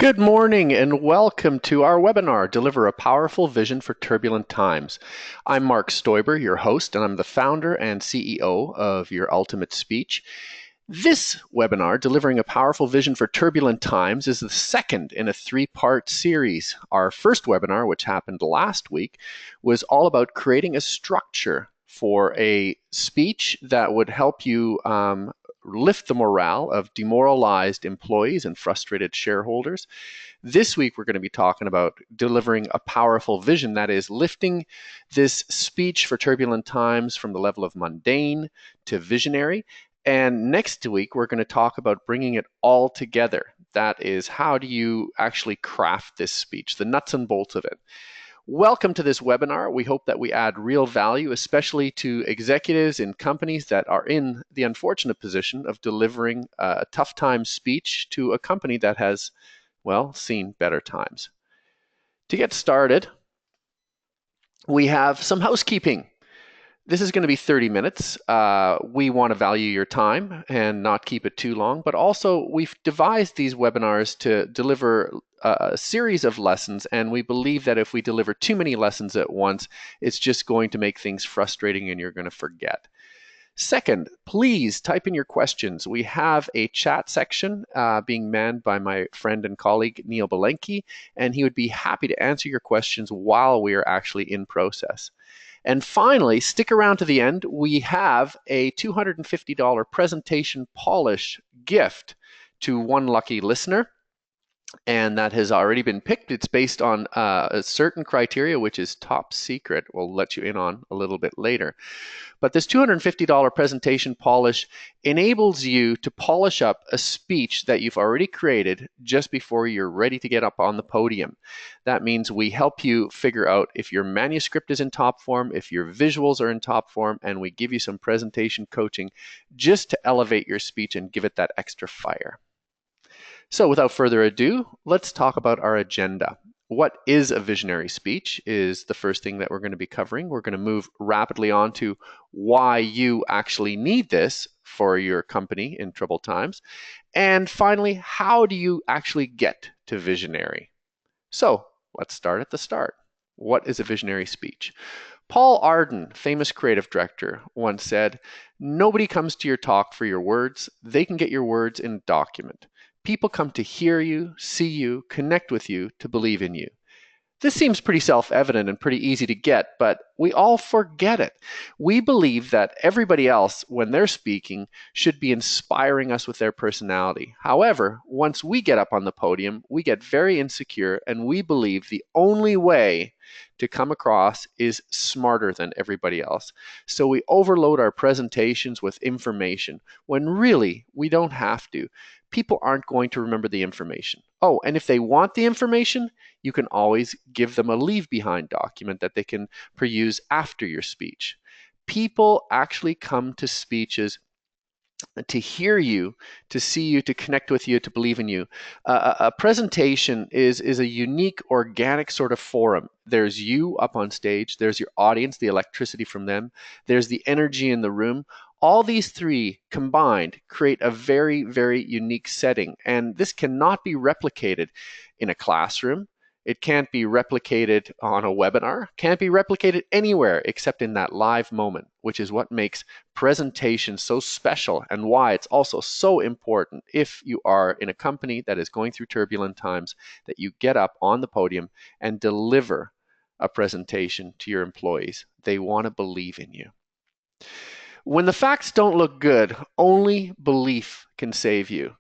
Good morning and welcome to our webinar, Deliver a Powerful Vision for Turbulent Times. I'm Mark Stoiber, your host, and I'm the founder and CEO of Your Ultimate Speech. This webinar, Delivering a Powerful Vision for Turbulent Times, is the second in a three-part series. Our first webinar, which happened last week, was all about creating a structure for a speech that would help you lift the morale of demoralized employees and frustrated shareholders. This week, we're going to be talking about delivering a powerful vision, that is, lifting this speech for turbulent times from the level of mundane to visionary. And next week, we're going to talk about bringing it all together. That is, how do you actually craft this speech, the nuts and bolts of it. Welcome to this webinar. We hope that we add real value, especially to executives in companies that are in the unfortunate position of delivering a tough time speech to a company that has, well, seen better times. To get started, we have some housekeeping. This is going to be 30 minutes. We want to value your time and not keep it too long, but also we've devised these webinars to deliver a series of lessons, and we believe that if we deliver too many lessons at once, it's just going to make things frustrating and you're going to forget. Second, please type in your questions. We have a chat section being manned by my friend and colleague, Neil Belenki, and he would be happy to answer your questions while we are actually in process. And finally, stick around to the end. We have a $250 presentation polish gift to one lucky listener, and that has already been picked. It's based on a certain criteria, which is top secret. We'll let you in on a little bit later. But this $250 presentation polish enables you to polish up a speech that you've already created just before you're ready to get up on the podium. That means we help you figure out if your manuscript is in top form, if your visuals are in top form, and we give you some presentation coaching just to elevate your speech and give it that extra fire. So without further ado, let's talk about our agenda. What is a visionary speech is the first thing that we're going to be covering. We're going to move rapidly on to why you actually need this for your company in troubled times. And finally, how do you actually get to visionary? So let's start at the start. What is a visionary speech? Paul Arden, famous creative director, once said, "Nobody comes to your talk for your words. They can get your words in a document. People come to hear you, see you, connect with you, to believe in you." This seems pretty self-evident and pretty easy to get, but we all forget it. We believe that everybody else, when they're speaking, should be inspiring us with their personality. However, once we get up on the podium, we get very insecure, and we believe the only way to come across is smarter than everybody else. So we overload our presentations with information, when really we don't have to. People aren't going to remember the information. Oh, and if they want the information, you can always give them a leave behind document that they can peruse after your speech. People actually come to speeches to hear you, to see you, to connect with you, to believe in you. A presentation is a unique, organic sort of forum. There's you up on stage, there's your audience, the electricity from them, there's the energy in the room. All these three combined create a very, very unique setting, and this cannot be replicated in a classroom. It can't be replicated on a webinar, can't be replicated anywhere except in that live moment, which is what makes presentation so special and why it's also so important if you are in a company that is going through turbulent times, that you get up on the podium and deliver a presentation to your employees. They want to believe in you. When the facts don't look good, only belief can save you.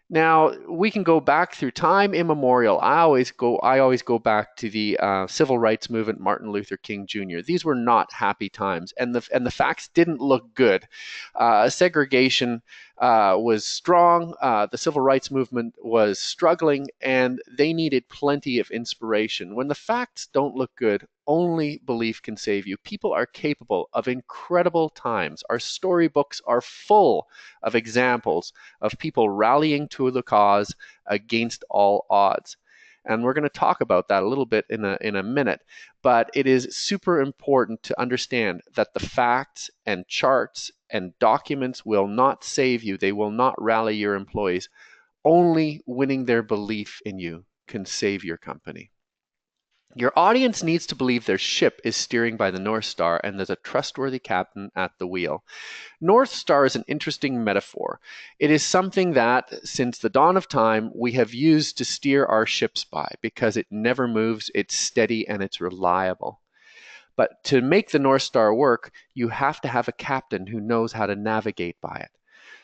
Now, we can go back through time immemorial. I always go back to the civil rights movement, Martin Luther King Jr. These were not happy times, and the facts didn't look good. Segregation was strong. The civil rights movement was struggling, and they needed plenty of inspiration. When the facts don't look good, only belief can save you. People are capable of incredible times. Our storybooks are full of examples of people rallying to the cause against all odds. And we're going to talk about that a little bit in a minute. But it is super important to understand that the facts and charts and documents will not save you. They will not rally your employees. Only winning their belief in you can save your company. Your audience needs to believe their ship is steering by the North Star and there's a trustworthy captain at the wheel. North Star is an interesting metaphor. It is something that, since the dawn of time, we have used to steer our ships by because it never moves, it's steady, and it's reliable. But to make the North Star work, you have to have a captain who knows how to navigate by it.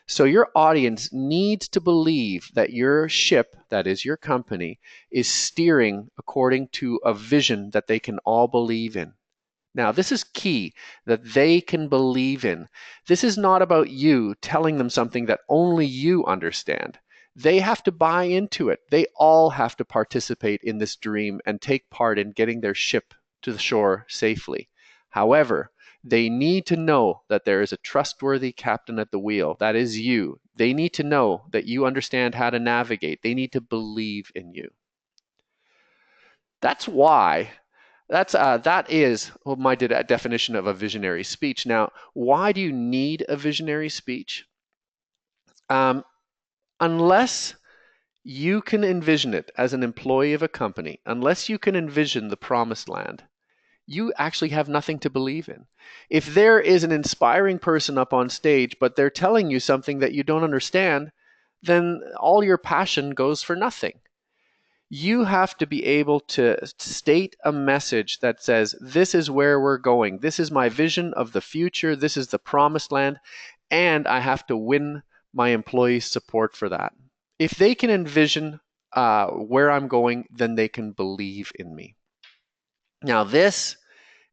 So your audience needs to believe that your ship, that is your company, is steering according to a vision that they can all believe in. Now, this is key, that they can believe in. This is not about you telling them something that only you understand. They have to buy into it. They all have to participate in this dream and take part in getting their ship to the shore safely. However, they need to know that there is a trustworthy captain at the wheel. That is you. They need to know that you understand how to navigate. They need to believe in you. That's why that is my definition of a visionary speech. Now, why do you need a visionary speech? Unless you can envision it as an employee of a company, unless you can envision the promised land, you actually have nothing to believe in. If there is an inspiring person up on stage, but they're telling you something that you don't understand, then all your passion goes for nothing. You have to be able to state a message that says, this is where we're going. This is my vision of the future. This is the promised land. And I have to win my employees' support for that. If they can envision where I'm going, then they can believe in me. Now, this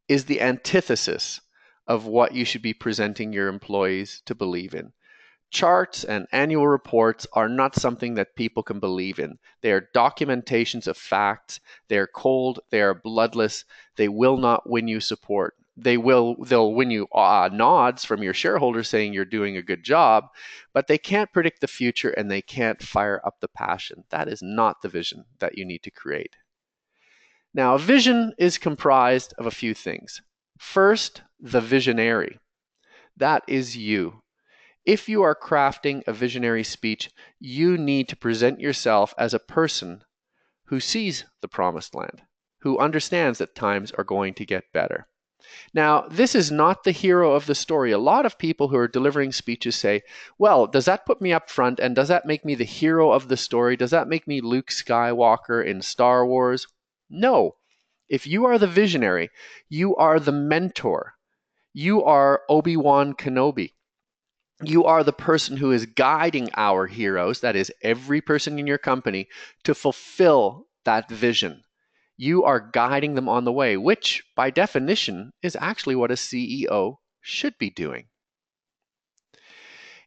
is the antithesis of what you should be presenting your employees to believe in. Charts and annual reports are not something that people can believe in. They are documentations of facts. They are cold. They are bloodless. They will not win you support. They'll win you nods from your shareholders saying you're doing a good job, but they can't predict the future and they can't fire up the passion. That is not the vision that you need to create. Now, a vision is comprised of a few things. First, the visionary. That is you. If you are crafting a visionary speech, you need to present yourself as a person who sees the promised land, who understands that times are going to get better. Now, this is not the hero of the story. A lot of people who are delivering speeches say, well, does that put me up front and does that make me the hero of the story? Does that make me Luke Skywalker in Star Wars? No. If you are the visionary, you are the mentor. You are Obi-Wan Kenobi. You are the person who is guiding our heroes, that is every person in your company, to fulfill that vision. You are guiding them on the way, which by definition is actually what a CEO should be doing.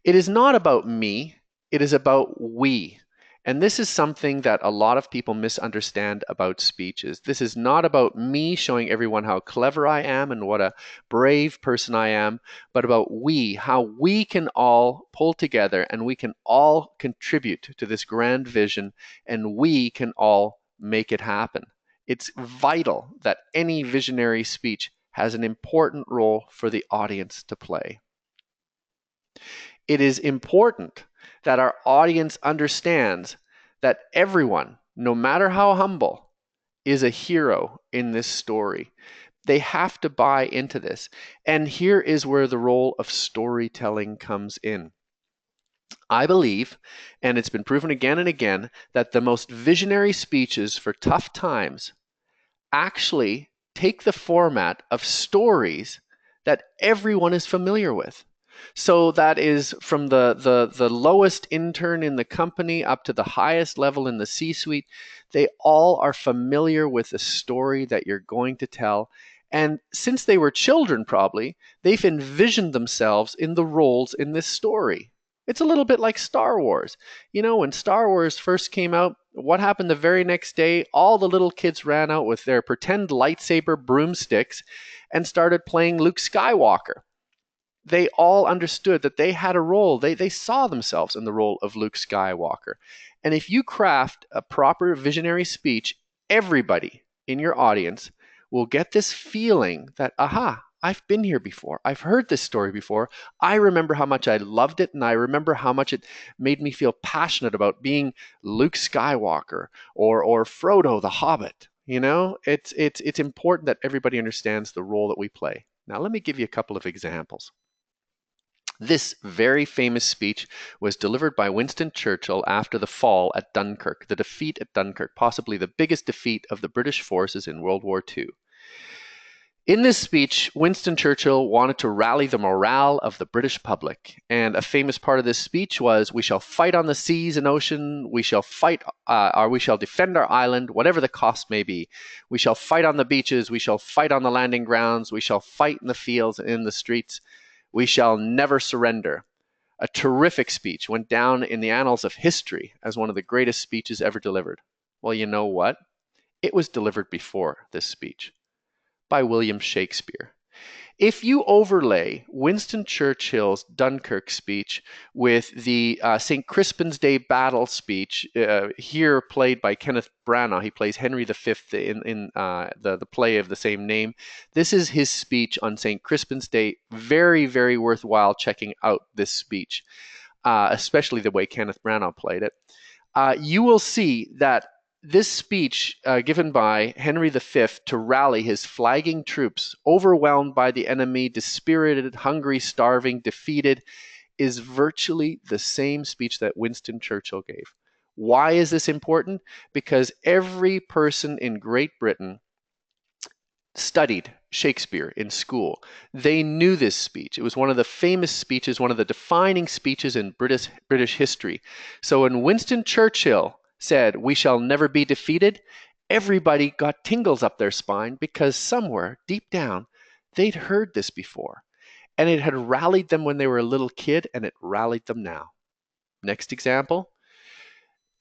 It is not about me, it is about we. And this is something that a lot of people misunderstand about speeches. This is not about me showing everyone how clever I am and what a brave person I am, but about we, how we can all pull together and we can all contribute to this grand vision and we can all make it happen. It's vital that any visionary speech has an important role for the audience to play. It is important that our audience understands that everyone, no matter how humble, is a hero in this story. They have to buy into this. And here is where the role of storytelling comes in. I believe, and it's been proven again and again, that the most visionary speeches for tough times actually take the format of stories that everyone is familiar with. So that is from the lowest intern in the company up to the highest level in the C-suite. They all are familiar with the story that you're going to tell. And since they were children, probably, they've envisioned themselves in the roles in this story. It's a little bit like Star Wars. You know, when Star Wars first came out, what happened the very next day? All the little kids ran out with their pretend lightsaber broomsticks and started playing Luke Skywalker. They all understood that they had a role. They saw themselves in the role of Luke Skywalker. And if you craft a proper visionary speech, everybody in your audience will get this feeling that, aha, I've been here before. I've heard this story before. I remember how much I loved it, and I remember how much it made me feel passionate about being Luke Skywalker or Frodo the Hobbit. You know, it's important that everybody understands the role that we play. Now, let me give you a couple of examples. This very famous speech was delivered by Winston Churchill after the fall at Dunkirk, the defeat at Dunkirk, possibly the biggest defeat of the British forces in World War II. In this speech, Winston Churchill wanted to rally the morale of the British public. And a famous part of this speech was, "We shall fight on the seas and ocean. We shall fight, or we shall defend our island, whatever the cost may be. We shall fight on the beaches. We shall fight on the landing grounds. We shall fight in the fields and in the streets. We shall never surrender." A terrific speech, went down in the annals of history as one of the greatest speeches ever delivered. Well, you know what? It was delivered before this speech by William Shakespeare. If you overlay Winston Churchill's Dunkirk speech with the St. Crispin's Day battle speech, here played by Kenneth Branagh, he plays Henry V in the play of the same name. This is his speech on St. Crispin's Day. Very, very worthwhile checking out this speech, especially the way Kenneth Branagh played it. You will see that this speech given by Henry V to rally his flagging troops, overwhelmed by the enemy, dispirited, hungry, starving, defeated, is virtually the same speech that Winston Churchill gave. Why is this important? Because every person in Great Britain studied Shakespeare in school. They knew this speech. It was one of the famous speeches, one of the defining speeches in British history. So when Winston Churchill said, "We shall never be defeated," everybody got tingles up their spine because somewhere deep down they'd heard this before. And it had rallied them when they were a little kid, and it rallied them now. Next example.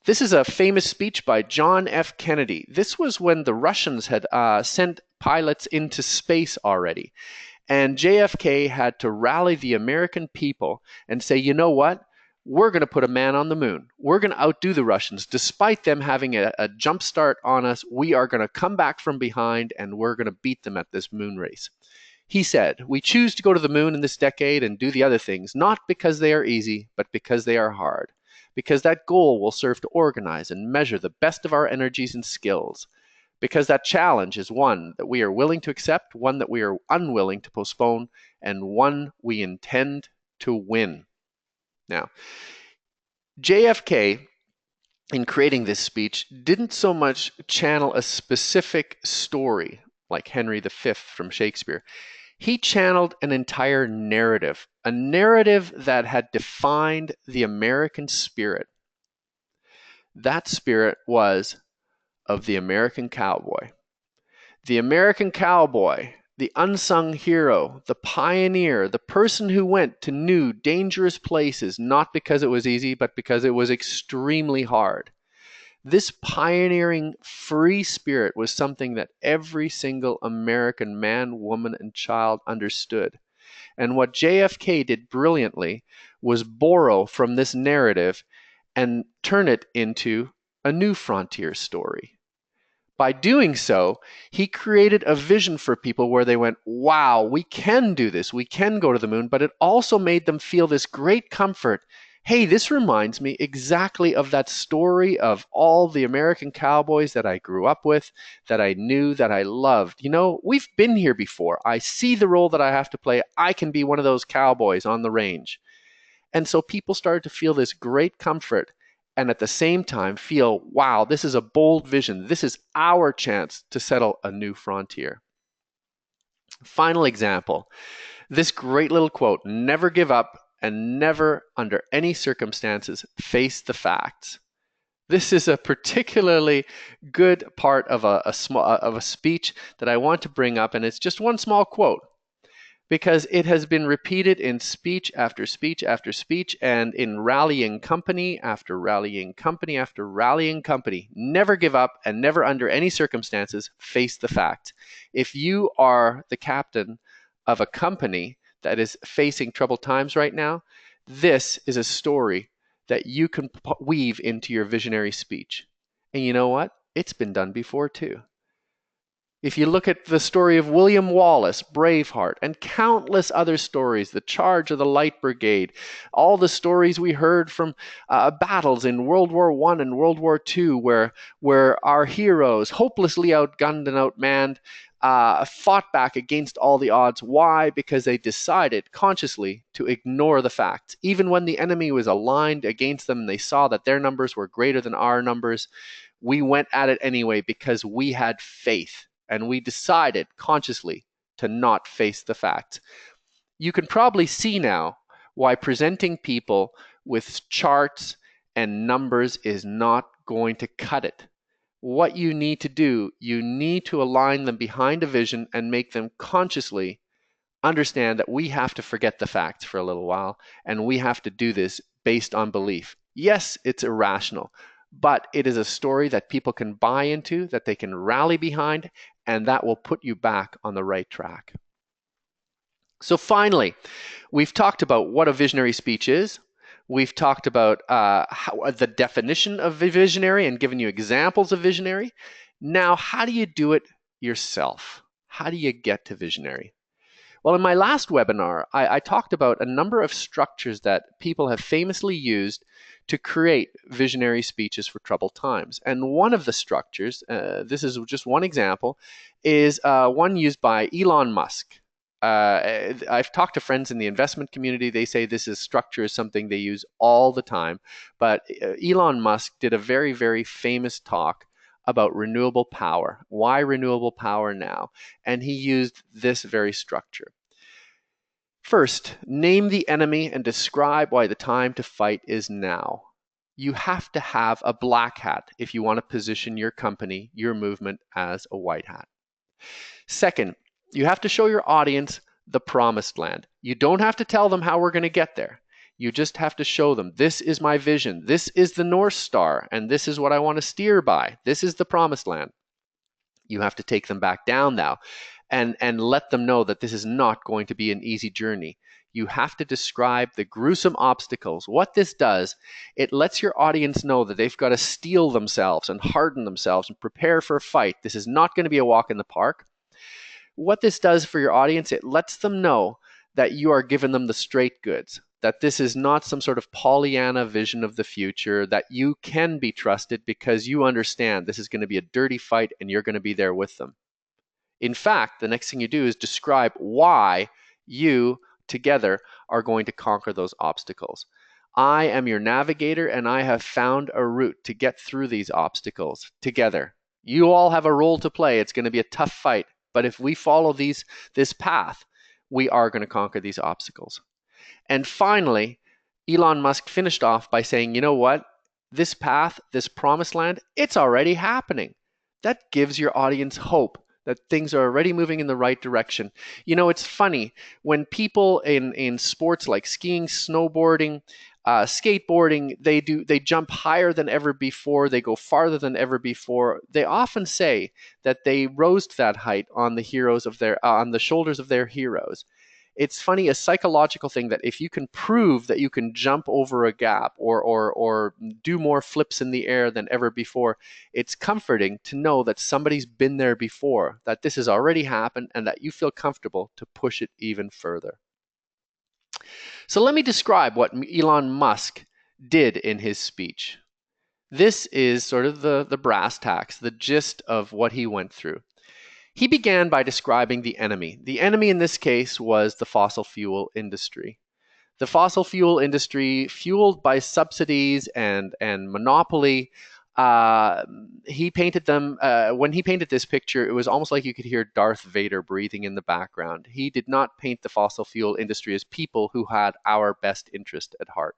This is a famous speech by John F. Kennedy. This was when the Russians had sent pilots into space already. And JFK had to rally the American people and say, you know what? We're going to put a man on the moon. We're going to outdo the Russians. Despite them having a jump start on us, we are going to come back from behind and we're going to beat them at this moon race. He said, "We choose to go to the moon in this decade and do the other things, not because they are easy, but because they are hard. Because that goal will serve to organize and measure the best of our energies and skills. Because that challenge is one that we are willing to accept, one that we are unwilling to postpone, and one we intend to win." Now, JFK, in creating this speech, didn't so much channel a specific story like Henry V from Shakespeare. He channeled an entire narrative, a narrative that had defined the American spirit. That spirit was of the American cowboy. The American cowboy, the unsung hero, the pioneer, the person who went to new, dangerous places, not because it was easy, but because it was extremely hard. This pioneering free spirit was something that every single American man, woman, and child understood. And what JFK did brilliantly was borrow from this narrative and turn it into a new frontier story. By doing so, he created a vision for people where they went, wow, we can do this, we can go to the moon, but it also made them feel this great comfort. Hey, this reminds me exactly of that story of all the American cowboys that I grew up with, that I knew, that I loved. You know, we've been here before. I see the role that I have to play. I can be one of those cowboys on the range. And so people started to feel this great comfort and at the same time feel, wow, this is a bold vision. This is our chance to settle a new frontier. Final example. This great little quote, "Never give up and never under any circumstances face the facts." This is a particularly good part of a speech that I want to bring up, and it's just one small quote, because it has been repeated in speech after speech after speech and in rallying company after rallying company after rallying company. Never give up and never under any circumstances face the facts. If you are the captain of a company that is facing troubled times right now, this is a story that you can weave into your visionary speech. And you know what? It's been done before too. If you look at the story of William Wallace, Braveheart, and countless other stories, the Charge of the Light Brigade, all the stories we heard from battles in World War I and World War II, where our heroes, hopelessly outgunned and outmanned, fought back against all the odds. Why? Because they decided consciously to ignore the facts. Even when the enemy was aligned against them and they saw that their numbers were greater than our numbers, we went at it anyway because we had faith. And we decided consciously to not face the facts. You can probably see now why presenting people with charts and numbers is not going to cut it. What you need to do, you need to align them behind a vision and make them consciously understand that we have to forget the facts for a little while, and we have to do this based on belief. Yes, it's irrational, but it is a story that people can buy into, that they can rally behind, and that will put you back on the right track. So finally, we've talked about what a visionary speech is. We've talked about the definition of visionary and given you examples of visionary. Now, how do you do it yourself? How do you get to visionary? Well, in my last webinar, I talked about a number of structures that people have famously used to create visionary speeches for troubled times. And one of the structures, this is just one example, is one used by Elon Musk. I've talked to friends in the investment community. They say this structure is something they use all the time. But Elon Musk did a very, very famous talk about renewable power. Why renewable power now? And he used this very structure. First, name the enemy and describe why the time to fight is now. You have to have a black hat if you want to position your company, your movement as a white hat. Second, you have to show your audience the promised land. You don't have to tell them how we're going to get there. You just have to show them, this is my vision, this is the North Star, and this is what I want to steer by. This is the promised land. You have to take them back down now and let them know that this is not going to be an easy journey. You have to describe the gruesome obstacles. What this does, it lets your audience know that they've got to steel themselves and harden themselves and prepare for a fight. This is not going to be a walk in the park. What this does for your audience, it lets them know that you are giving them the straight goods, that this is not some sort of Pollyanna vision of the future, that you can be trusted because you understand this is going to be a dirty fight and you're going to be there with them. In fact, the next thing you do is describe why you together are going to conquer those obstacles. I am your navigator and I have found a route to get through these obstacles together. You all have a role to play. It's going to be a tough fight, but if we follow this path, we are going to conquer these obstacles. And finally, Elon Musk finished off by saying, you know what? This path, this promised land, it's already happening. That gives your audience hope that things are already moving in the right direction. You know, it's funny, when people in sports like skiing, snowboarding, skateboarding, they jump higher than ever before, they go farther than ever before. They often say that they rose to that height on the shoulders of their heroes. It's funny, a psychological thing, that if you can prove that you can jump over a gap or do more flips in the air than ever before, it's comforting to know that somebody's been there before, that this has already happened, and that you feel comfortable to push it even further. So let me describe what Elon Musk did in his speech. This is sort of the brass tacks, the gist of what he went through. He began by describing the enemy. The enemy in this case was the fossil fuel industry. The fossil fuel industry, fueled by subsidies and monopoly, he painted them, when he painted this picture, it was almost like you could hear Darth Vader breathing in the background. He did not paint the fossil fuel industry as people who had our best interest at heart.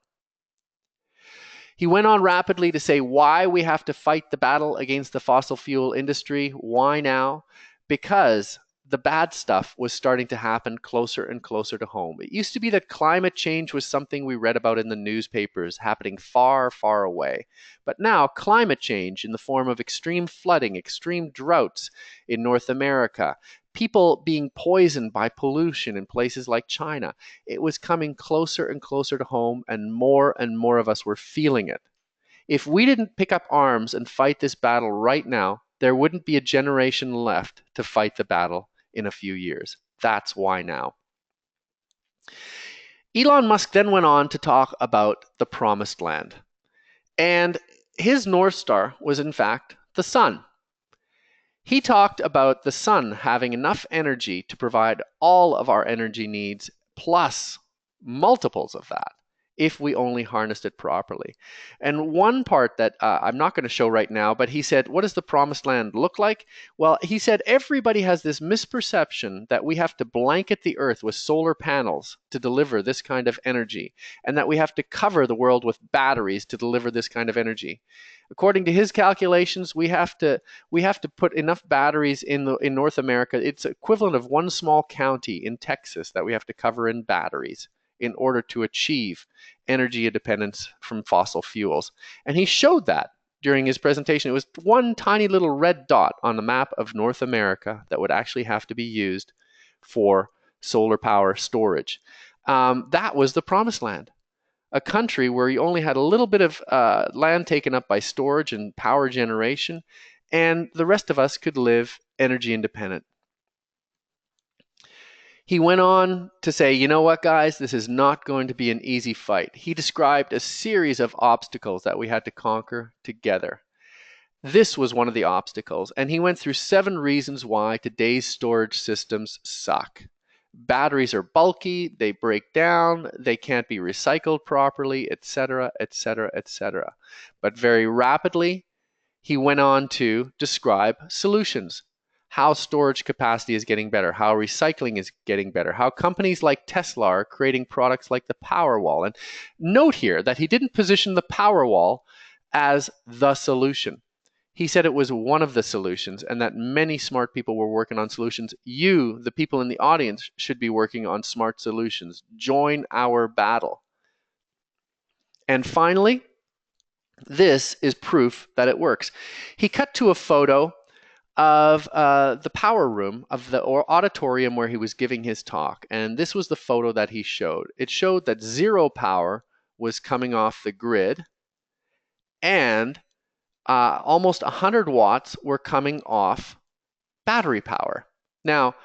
He went on rapidly to say why we have to fight the battle against the fossil fuel industry. Why now? Because the bad stuff was starting to happen closer and closer to home. It used to be that climate change was something we read about in the newspapers, happening far, far away. But now climate change in the form of extreme flooding, extreme droughts in North America, people being poisoned by pollution in places like China, it was coming closer and closer to home, and more of us were feeling it. If we didn't pick up arms and fight this battle right now, there wouldn't be a generation left to fight the battle in a few years. That's why now. Elon Musk then went on to talk about the promised land. And his North Star was, in fact, the sun. He talked about the sun having enough energy to provide all of our energy needs, plus multiples of that, if we only harnessed it properly. And one part that I'm not going to show right now, but he said, what does the promised land look like? Well, he said everybody has this misperception that we have to blanket the earth with solar panels to deliver this kind of energy, and that we have to cover the world with batteries to deliver this kind of energy. According to his calculations, we have to put enough batteries in North America. It's equivalent of one small county in Texas that we have to cover in batteries in order to achieve energy independence from fossil fuels. And he showed that during his presentation. It was one tiny little red dot on the map of North America that would actually have to be used for solar power storage. That was the promised land. A country where you only had a little bit of land taken up by storage and power generation, and the rest of us could live energy independent. He went on to say, you know what, guys, this is not going to be an easy fight. He described a series of obstacles that we had to conquer together. This was one of the obstacles, and he went through 7 reasons why today's storage systems suck. Batteries are bulky, they break down, they can't be recycled properly, etc., etc., etc. But very rapidly, he went on to describe solutions. How storage capacity is getting better, how recycling is getting better, how companies like Tesla are creating products like the Powerwall. And note here that he didn't position the Powerwall as the solution. He said it was one of the solutions, and that many smart people were working on solutions. You, the people in the audience, should be working on smart solutions. Join our battle. And finally, this is proof that it works. He cut to a photo of the power room of the auditorium where he was giving his talk. And this was the photo that he showed. It showed that zero power was coming off the grid, and almost 100 watts were coming off battery power. Now,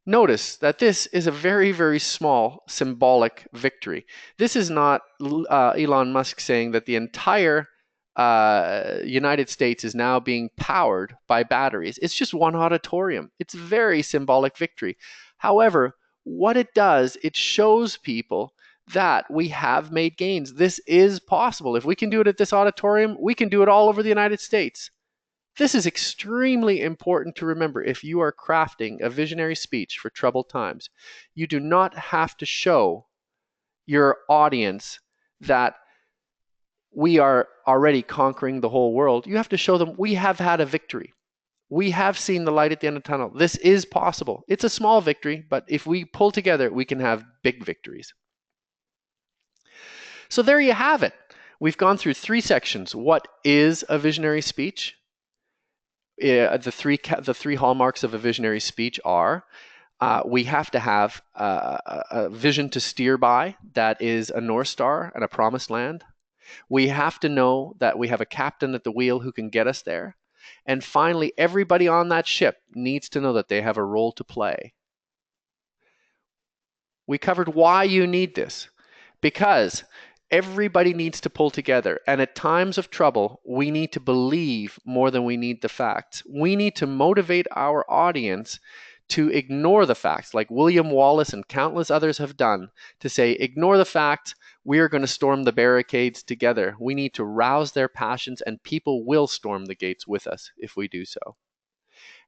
notice that this is a very, very small symbolic victory. This is not Elon Musk saying that the entire United States is now being powered by batteries. It's just one auditorium. It's a very symbolic victory. However, what it does, it shows people that we have made gains. This is possible. If we can do it at this auditorium, we can do it all over the United States. This is extremely important to remember if you are crafting a visionary speech for troubled times. You do not have to show your audience that we are already conquering the whole world. You have to show them we have had a victory. We have seen the light at the end of the tunnel. This is possible. It's a small victory, but if we pull together, we can have big victories. So there you have it. We've gone through 3 sections. What is a visionary speech? The three hallmarks of a visionary speech are we have to have a vision to steer by that is a North Star and a promised land. We have to know that we have a captain at the wheel who can get us there. And finally, everybody on that ship needs to know that they have a role to play. We covered why you need this, because everybody needs to pull together. And at times of trouble, we need to believe more than we need the facts. We need to motivate our audience to ignore the facts, like William Wallace and countless others have done, to say, ignore the facts. We are going to storm the barricades together. We need to rouse their passions, and people will storm the gates with us if we do so.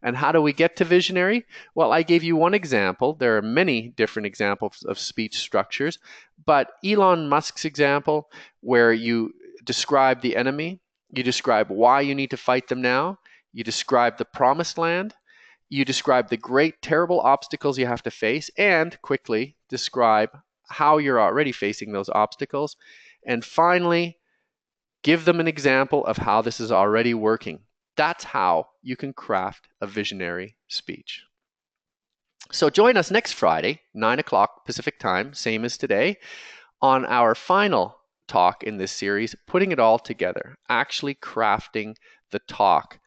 And how do we get to visionary? Well, I gave you one example. There are many different examples of speech structures, but Elon Musk's example, where you describe the enemy, you describe why you need to fight them now, you describe the promised land, you describe the great, terrible obstacles you have to face, and quickly describe how you're already facing those obstacles. And finally, give them an example of how this is already working. That's how you can craft a visionary speech. So join us next Friday, 9 o'clock Pacific time, same as today, on our final talk in this series, putting it all together, actually crafting the talk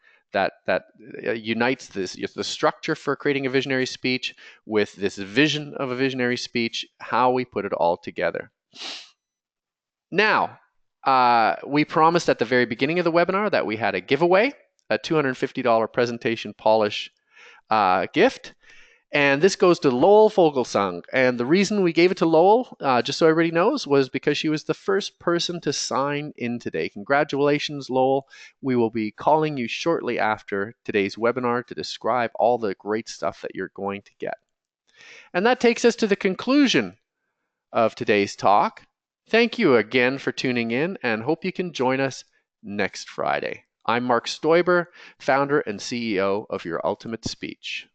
unites the structure for creating a visionary speech with this vision of a visionary speech, how we put it all together. Now, we promised at the very beginning of the webinar that we had a giveaway, a $250 presentation polish gift. And this goes to Lowell Fogelsang. And the reason we gave it to Lowell, just so everybody knows, was because she was the first person to sign in today. Congratulations, Lowell. We will be calling you shortly after today's webinar to describe all the great stuff that you're going to get. And that takes us to the conclusion of today's talk. Thank you again for tuning in, and hope you can join us next Friday. I'm Mark Stoiber, founder and CEO of Your Ultimate Speech.